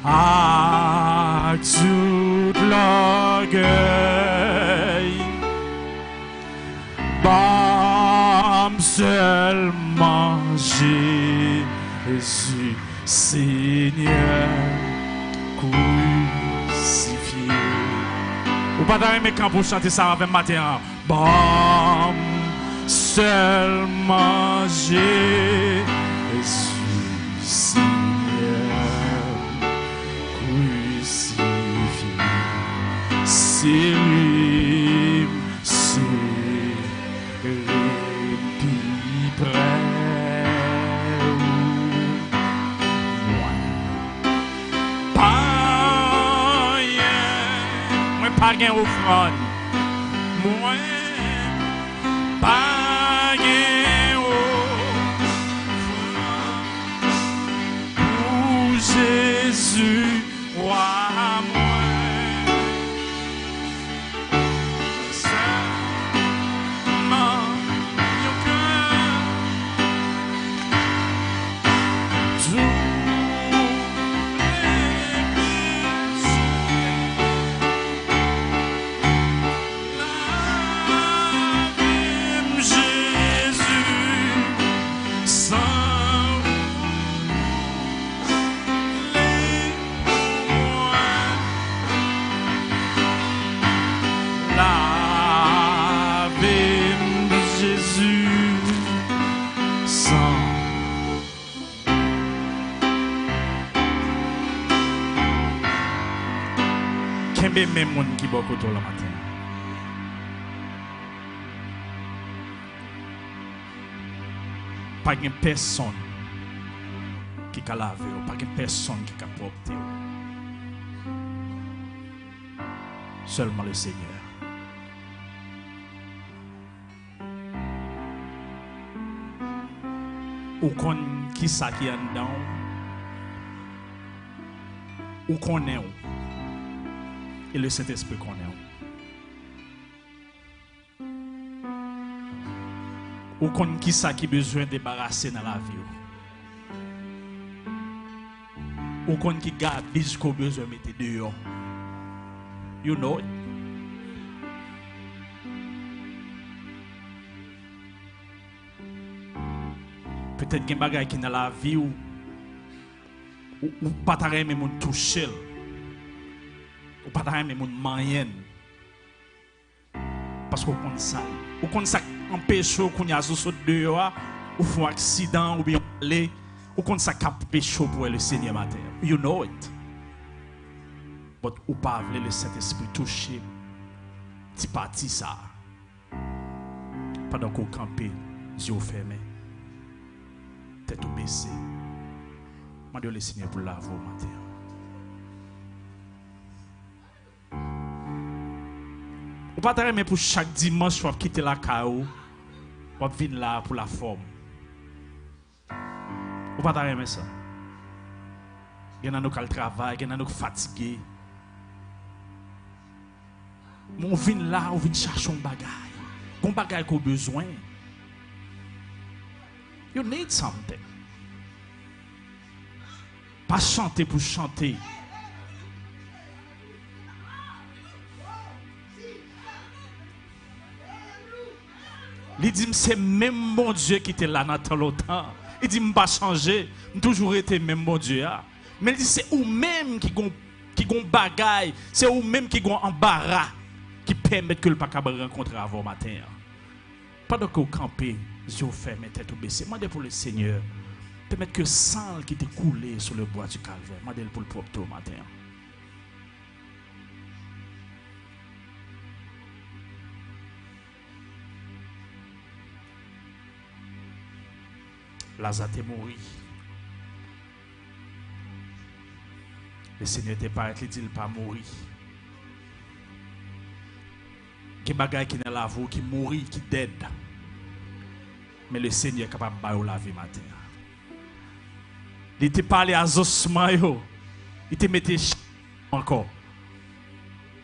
à tout l'orgueil. Bam seulement Jésus, Seigneur crucifié. Ou pas d'aimer quand vous chantez ça avec matin. Bam seulement Jésus, Seigneur crucifié. C'est lui, c'est répit près. pas gain offrande. Moi, pas gain offrande. Pour Jésus, roi moi. Même monde qui boit autour le matin. Pas de personne qui a lavé, pas de personne qui a porté. Seulement le Seigneur. Ou qu'on qui ça qui est en dedans, ou qu'on est. Et le Saint-Esprit qu'on est. Ou qu'on qui ça qui besoin de débarrasser dans la vie. Ou qu'on qui garbage qu'on besoin de mettre dehors. You know it. Peut-être qu'il y a des bagages qui dans la vie ou pas ta même moun toucher. Ou pas ta même moun moyen. Parce qu'on compte ça. Ou compte ça empêche qu'on y a sous dehors ou font accident ou bien aller ou compte ça empêche pour le Seigneur matin. You know it. But ou pas le Saint-Esprit toucher ti parti ça. Pendant qu'on campe, yeux fermés. Tête baissée. M'a le Seigneur pour laver au matin. Ou pas t'arrêter pour chaque dimanche pour quitter la caillou, pour venir là pour la forme. Ou pas t'arrêter ça. Il y en a qui travaillent, il y en a qui fatigués. On vient là, on vient chercher un bagage. Un bagage qu'on a besoin. You need something. Pas chanter pour chanter. Il dit c'est même bon Dieu qui était là dans longtemps. Il dit m'pas changer, toujours été même bon Dieu. Mais il dit c'est ou même qui gon bagaille, c'est ou même qui gon embarras qui permet que le pas rencontrer avant matin. Pendant que vous campez, yeux fermés, tête baissée, demandez pour le Seigneur permettre que sang qui était coulé sur le bois du calvaire, demandez pour le propre au matin. Lazare est mort. Le Seigneur était pas il dit il pas mourir. Qui bagaille qui dans la vie qui mourit qui dead. Mais le Seigneur est capable de bailler la vie matin. Il était parlé à ossements yo. Il te mettait encore.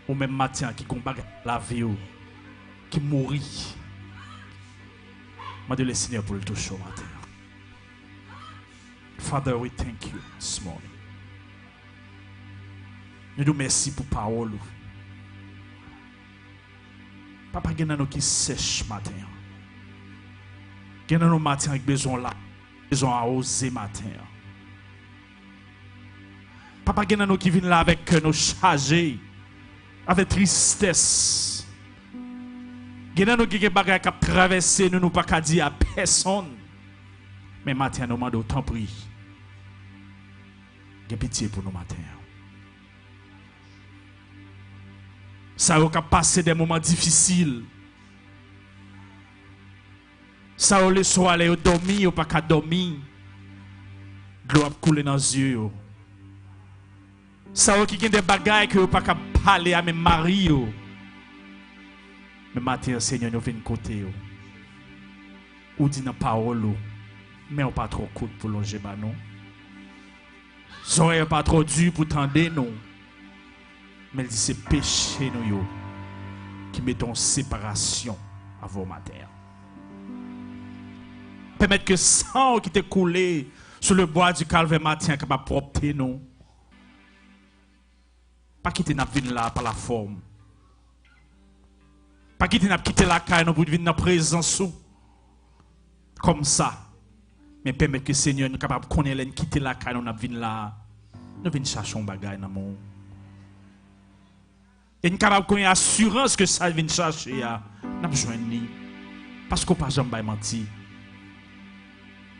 Ou même matin qui combat la vie qui mourit. Moi de le Seigneur pour le toucher au matin. Father, we thank you this morning. Nous nous merci pour parole. Papa, il y a nous qui sèche matin. Il y a nous matin avec besoin là, besoin à oser matin. Papa, il y a nous qui viennent là avec nos chargés, avec tristesse. Il y a nous qui ont des qui traversé, nous pas qu'à dire à personne. Mais matin, nous demandons autant prie. Il y a pitié pour nous matin. Ça a passé des moments difficiles. Ça a le soir aller dormir ou pas qu'à dormir. De l'eau a coulé dans les yeux. Ça a qui des bagailles que pas qu'à parler à mes maris. Mais matin, Seigneur, nous venons côté. Ou dit dans la parole, mais on pas trop court pour longer non. Soyez pas trop dur pour tendre nous. Mais il dit c'est péché nous qui mettons séparation à vos matins. Permettre que sang qui t'est coulé sur le bois du calvaire matin capable de propter nous. Pas quitter n'a venir là par la forme. Pas quitter n'a quitter la caille pour venir dans la présence comme ça. Mais permettre que Seigneur nous capable de connaître quitter la caille nous venir là. Nous venons chercher un bagage dans mon. Et nous capable connaître assurance que ça vient chercher n'a besoin ni parce qu'on pas jamais menti.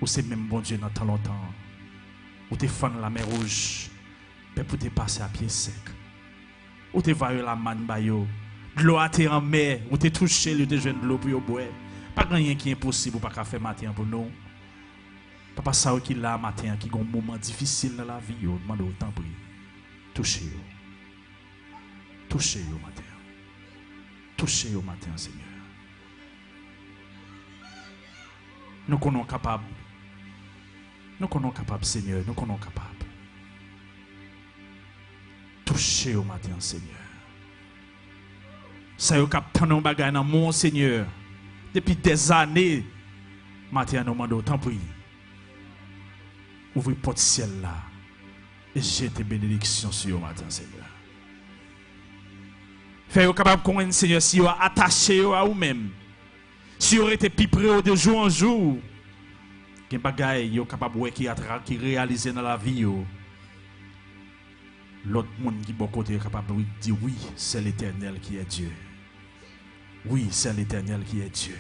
Ou c'est même bon Dieu dans tant longtemps. Ou t'es fan la mer rouge. Mais pour te passer à pied sec. Ou t'es vaillé la manne bayo. De l'eau à terre en mer. Ou t'es touché le te jeune de l'eau pour y boire. Pas rien qui est impossible pour pas faire matin pour nous. Papa ça qui là matin qui a un moment difficile dans la vie. Demande autant prie. Touchez yo. Touchez yo matin. Touchez yo matin Seigneur. Nous sommes capables. Nous sommes capables, Seigneur. Nous sommes capables. Toucher au matin, Seigneur. Ça y est, capitaine, nous bagaille dans mon Seigneur. Depuis des années, matin, nous demandons autant pour ouvrir porte ciel là. Et jeter bénédiction sur le matin, Seigneur. Faites-vous capable de connaître, Seigneur, si vous êtes attaché à vous-même. Si vous êtes plus près de jour en jour. Il y a des bagailles qui sont capables de réaliser dans la vie. L'autre monde qui est bon côté est capable de dire oui, c'est l'Éternel qui est Dieu. Oui, c'est l'Éternel qui est Dieu.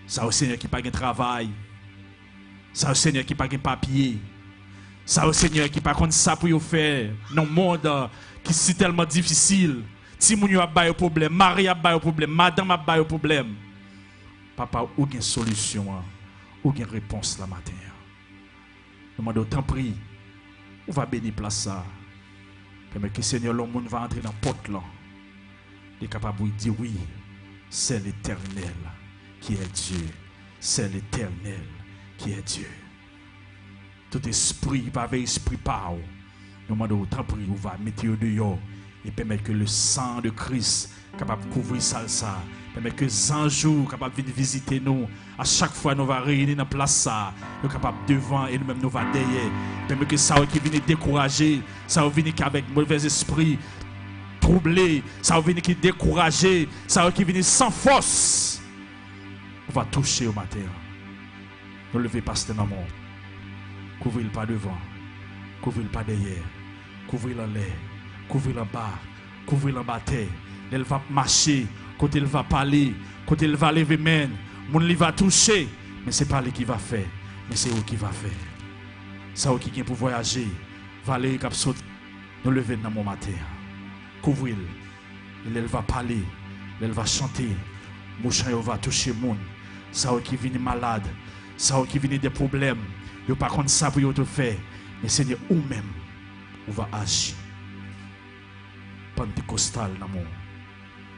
Ça au Seigneur qui n'a pas de travail. Ça au Seigneur qui n'a pas de papier. Ça au Seigneur qui n'a pas de ça pour faire dans le monde qui est tellement difficile. Si moun yo a pas de problème, Marie a pas de problème, madame a pas de problème. Papa, ou une solution, ou une réponse la matin. Nous demandons autant prie. On va bénir place ça. Mais que Seigneur, le monde va entrer dans la porte là. Il est capable de dire oui, c'est l'Éternel qui est Dieu. C'est l'Éternel qui est Dieu. Tout esprit, pas esprit par. Nous demandons autant prie. On va mettre au dehors et permettre que le sang de Christ capable de couvrir ça. Permettre que les anges capables de venir visiter nous. À chaque fois, nous va réunir dans la place ça. Nous capables devant et nous-mêmes nous va derrière. Permettre que ça qui vient décourager, ça va venir avec mauvais esprit, troublé, ça va venir qui décourager, ça va qui venir sans force. On va toucher au matin. Nous lever pasteur dans mon. Couvrir le pas devant, couvrir le pas derrière, couvrir en l'air, couvrir en bas, couvrir en bas terre. Elle va marcher. Quand il va parler, quand il va lever main, mon il va toucher, mais c'est pas lui qui va faire, mais c'est eux qui va faire. C'est eux qui vient pour voyager. Valérie qui saute, nous lever dans mon matin. Couvrir, elle va parler, elle va chanter. Mon chien va toucher le monde. C'est eux qui viennent malade, c'est eux qui viennent des problèmes. Ils ne pas contre ça pour te faire, mais Seigneur, ou même, on va agir. Pentecostal dans mon